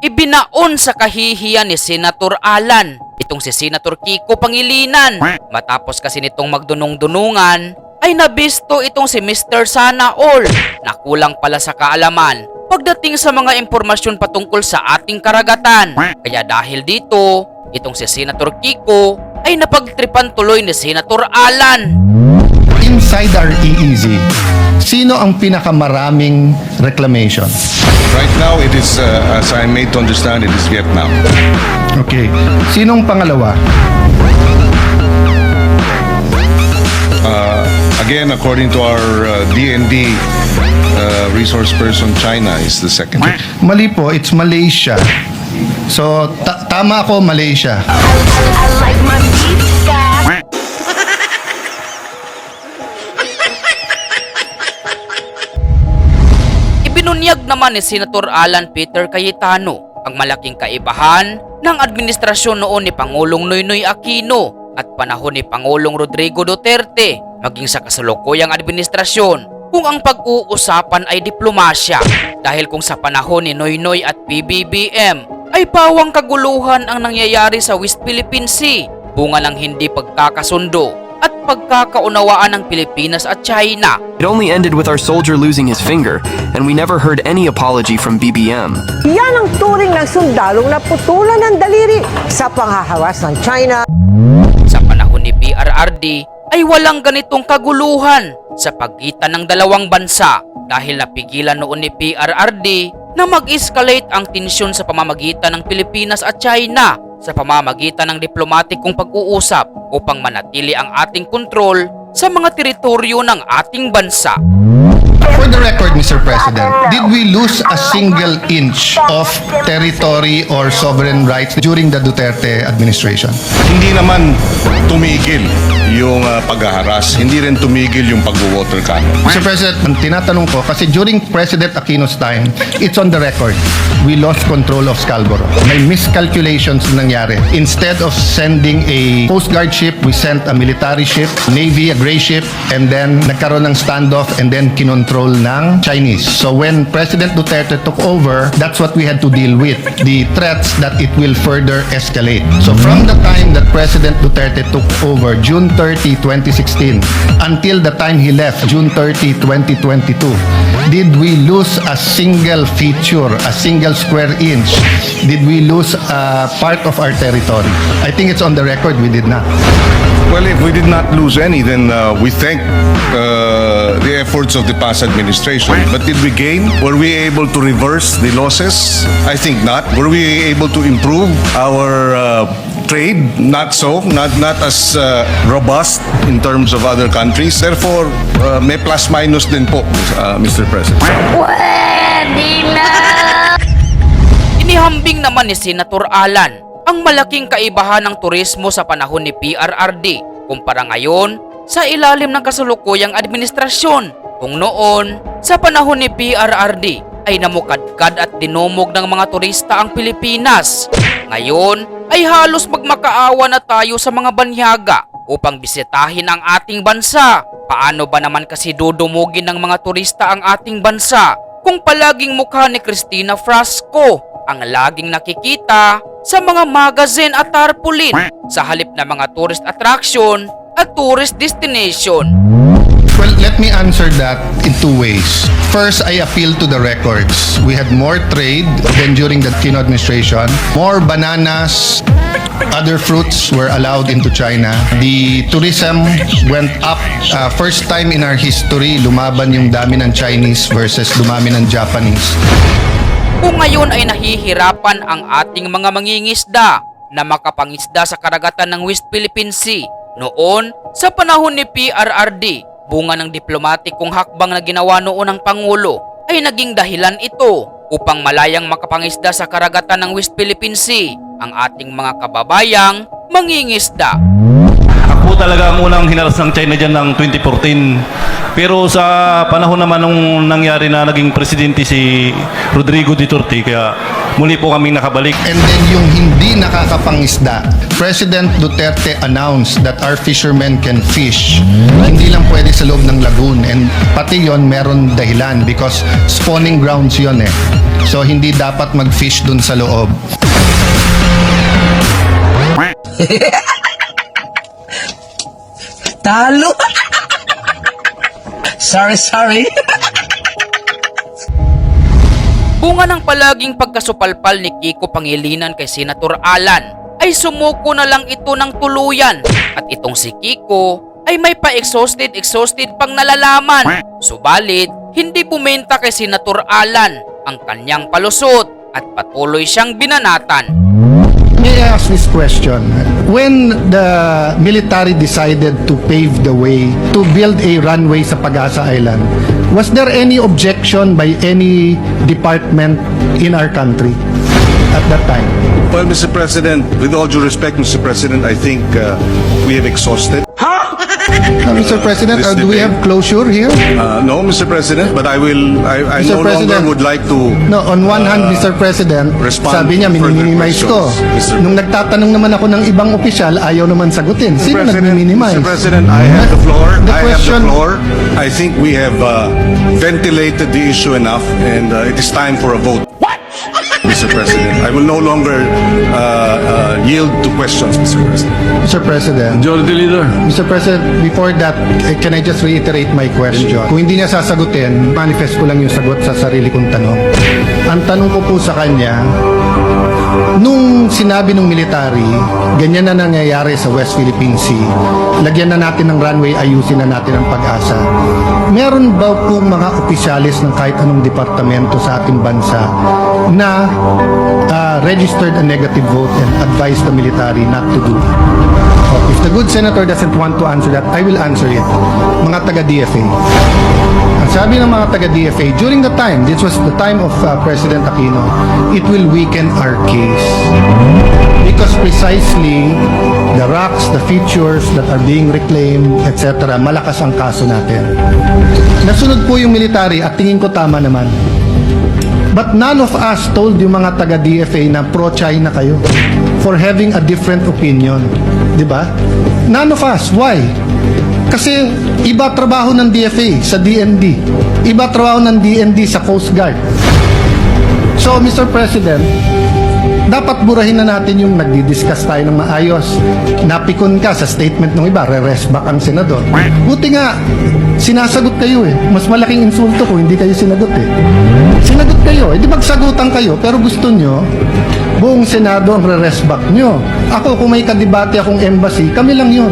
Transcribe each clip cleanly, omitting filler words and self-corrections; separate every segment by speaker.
Speaker 1: ibinaon sa kahihiyan ni Senator Alan itong si Senator Kiko Pangilinan. Matapos kasi nitong magdunong-dunungan ay nabisto itong si Mr. Sana All na kulang pala sa kaalaman pagdating sa mga impormasyon patungkol sa ating karagatan. Kaya dahil dito, itong si Senator Kiko ay napagtripan tuloy ni Senator Alan.
Speaker 2: Inside our EEZ, sino ang pinakamaraming reclamation?
Speaker 3: Right now, it is, as I'm made to understand, it is Vietnam.
Speaker 2: Okay. Sinong pangalawa?
Speaker 3: Again, according to our DND resource person, China is the second.
Speaker 2: Mali po, it's Malaysia. So, tama ako, Malaysia.
Speaker 4: I like my beef fat.
Speaker 1: Ibinunyag naman ni Senator Alan Peter Cayetano ang malaking kaibahan ng administrasyon noon ni Pangulong Noynoy Aquino at panahon ni Pangulong Rodrigo Duterte maging sa kasalukuyang administrasyon kung ang pag-uusapan ay diplomasya. Dahil kung sa panahon ni Noynoy at PBBM ay pawang kaguluhan ang nangyayari sa West Philippine Sea, bunga ng hindi pagkakasundo at pagkakaunawaan ng Pilipinas at China.
Speaker 5: It only ended with our soldier losing his finger, and we never heard any apology from BBM.
Speaker 6: Yan ang turing ng sundalong naputulan ng daliri sa panghahawas ng China.
Speaker 1: Sa panahon ni PRRD ay walang ganitong kaguluhan sa pagitan ng dalawang bansa dahil napigilan noon ni PRRD na mag-escalate ang tensyon sa pamamagitan ng Pilipinas at China sa pamamagitan ng diplomatikong pag-uusap upang manatili ang ating kontrol sa mga teritoryo ng ating bansa.
Speaker 2: For the record, Mr. President, did we lose a single inch of territory or sovereign rights during the Duterte administration?
Speaker 3: Hindi naman tumigil yung paghaharas, hindi rin tumigil yung pag-water cannon.
Speaker 2: Mr. President, ang tinatanong ko, kasi during President Aquino's time, it's on the record, we lost control of Scarborough. May miscalculations nangyari. Instead of sending a Coast Guard ship, we sent a military ship, Navy, a gray ship, and then nagkaroon ng standoff and then kinontrol ng Chinese. So when President Duterte took over, that's what we had to deal with, the threats that it will further escalate. So from the time that President Duterte took over, June 30, 2016, until the time he left, June 30, 2022, did we lose a single feature, a single square inch? Did we lose a part of our territory? I think it's on the record, we did not.
Speaker 3: Well, if we did not lose any, then we thank the efforts of the past administration. But did we gain? Were we able to reverse the losses? I think not. Were we able to improve our trade? Not so. Not as robust in terms of other countries. Therefore, may plus-minus din po, Mr. President.
Speaker 4: Pwede na.
Speaker 1: Inihambing naman ni Senator Alan ang malaking kaibahan ng turismo sa panahon ni PRRD kumpara ngayon sa ilalim ng kasalukuyang administrasyon. Kung noon, sa panahon ni PRRD ay namukadkad at dinumog ng mga turista ang Pilipinas. Ngayon ay halos magmakaawa na tayo sa mga banyaga upang bisitahin ang ating bansa. Paano ba naman kasi dudumugin ng mga turista ang ating bansa kung palaging mukha ni Cristina Frasco ang laging nakikita sa mga magazine at tarpaulin sa halip na mga tourist attraction at tourist destination?
Speaker 2: Well, let me answer that in two ways. First, I appeal to the records. We had more trade than during the Aquino administration. More bananas, other fruits were allowed into China. The tourism went up. First time in our history, lumaban yung dami ng Chinese versus dumami ng Japanese.
Speaker 1: Kung ngayon ay nahihirapan ang ating mga mangingisda na makapangisda sa karagatan ng West Philippine Sea, noon sa panahon ni PRRD, bunga ng diplomatikong hakbang na ginawa noon ng Pangulo, ay naging dahilan ito upang malayang makapangisda sa karagatan ng West Philippine Sea ang ating mga kababayang mangingisda.
Speaker 7: Ako talaga ang unang hinaras ng China dyan ng 2014. Pero sa panahon naman nung nangyari na naging presidente si Rodrigo Duterte, kaya muli po kaming nakabalik.
Speaker 2: And then yung hindi nakakapangisda, President Duterte announced that our fishermen can fish, hindi lang pwede sa loob ng lagoon. And pati yon meron dahilan because spawning grounds yon eh. So hindi dapat mag-fish dun sa loob.
Speaker 8: Talo. Sorry.
Speaker 1: Bunga ng palaging pagkasupalpal ni Kiko Pangilinan kay Senator Alan ay sumuko na lang ito ng tuluyan at itong si Kiko ay may pa-exhausted pang nalalaman. Subalit, hindi bumenta kay Senator Alan ang kanyang palusot at patuloy siyang binanatan.
Speaker 2: May I ask this question? When the military decided to pave the way to build a runway sa Pag-asa Island, was there any objection by any department in our country at that time?
Speaker 3: Well, Mr. President, with all due respect, Mr. President, I think we have exhausted.
Speaker 2: Mr. President,
Speaker 3: This
Speaker 2: do we
Speaker 3: debate.
Speaker 2: have closure here?
Speaker 3: No, Mr. President, but I
Speaker 2: Mr.
Speaker 3: no
Speaker 2: President.
Speaker 3: longer would like to.
Speaker 2: No, on one hand, Mr. President,
Speaker 3: respond
Speaker 2: sabi niya,
Speaker 3: to further
Speaker 2: minimize ko.
Speaker 3: questions, Mr.
Speaker 2: Nung nagtatanong naman ako ng ibang opisyal, ayaw naman sagutin. Sino
Speaker 3: President,
Speaker 2: nagmi-minimize?
Speaker 3: Mr. President, I have the floor.
Speaker 2: The
Speaker 3: I have the
Speaker 2: question-
Speaker 3: floor. I think we have ventilated the issue enough, and it is time for a vote. Mr. President, I will no longer yield to questions, Mr. President.
Speaker 2: Mr. President.
Speaker 7: Majority Leader.
Speaker 2: Mr. President, before that, can I just reiterate my question? Kung hindi niya sasagutin, manifest ko lang yung sagot sa sarili kong tanong. Ang tanong ko po sa kanya, nung sinabi ng military, ganyan na nangyayari sa West Philippine Sea, lagyan na natin ng runway, ayusin na natin ang Pag-asa. Meron ba po mga opisyalis ng kahit anong departamento sa ating bansa na registered a negative vote and advised the military not to do it? If the good senator doesn't want to answer that, I will answer it. Mga taga-DFA. Ang sabi ng mga taga-DFA, during the time, this was the time of President Aquino, it will weaken our case. Because precisely, the rocks, the features that are being reclaimed, etc., malakas ang kaso natin. Nasunod po yung military at tingin ko tama naman. But none of us told yung mga taga-DFA na pro-China kayo for having a different opinion. Di ba? None of us. Why? Kasi iba trabaho ng DFA sa DND. Iba trabaho ng DND sa Coast Guard. So, Mr. President, dapat burahin na natin yung nagdi-discuss tayo ng maayos. Napikon ka sa statement ng iba, re-rest back ang senador. Buti nga, sinasagot kayo eh. Mas malaking insulto kung hindi kayo sinagot eh. Sinagot kayo, di magsagutan kayo, pero gusto nyo, buong Senado ang re-rest back nyo. Ako, kung may kadebate akong embassy, kami lang yun.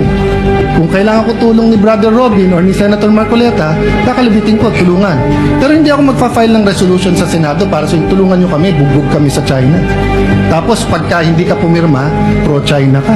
Speaker 2: Kung kailangan ko tulong ni Brother Robin or ni Senator Marcoleta, kakalibitin ko, tulungan. Pero hindi ako magpa-file ng resolution sa Senado para sa tulungan nyo kami, bugbog kami sa China. Tapos pagka hindi ka pumirma, pro-China ka.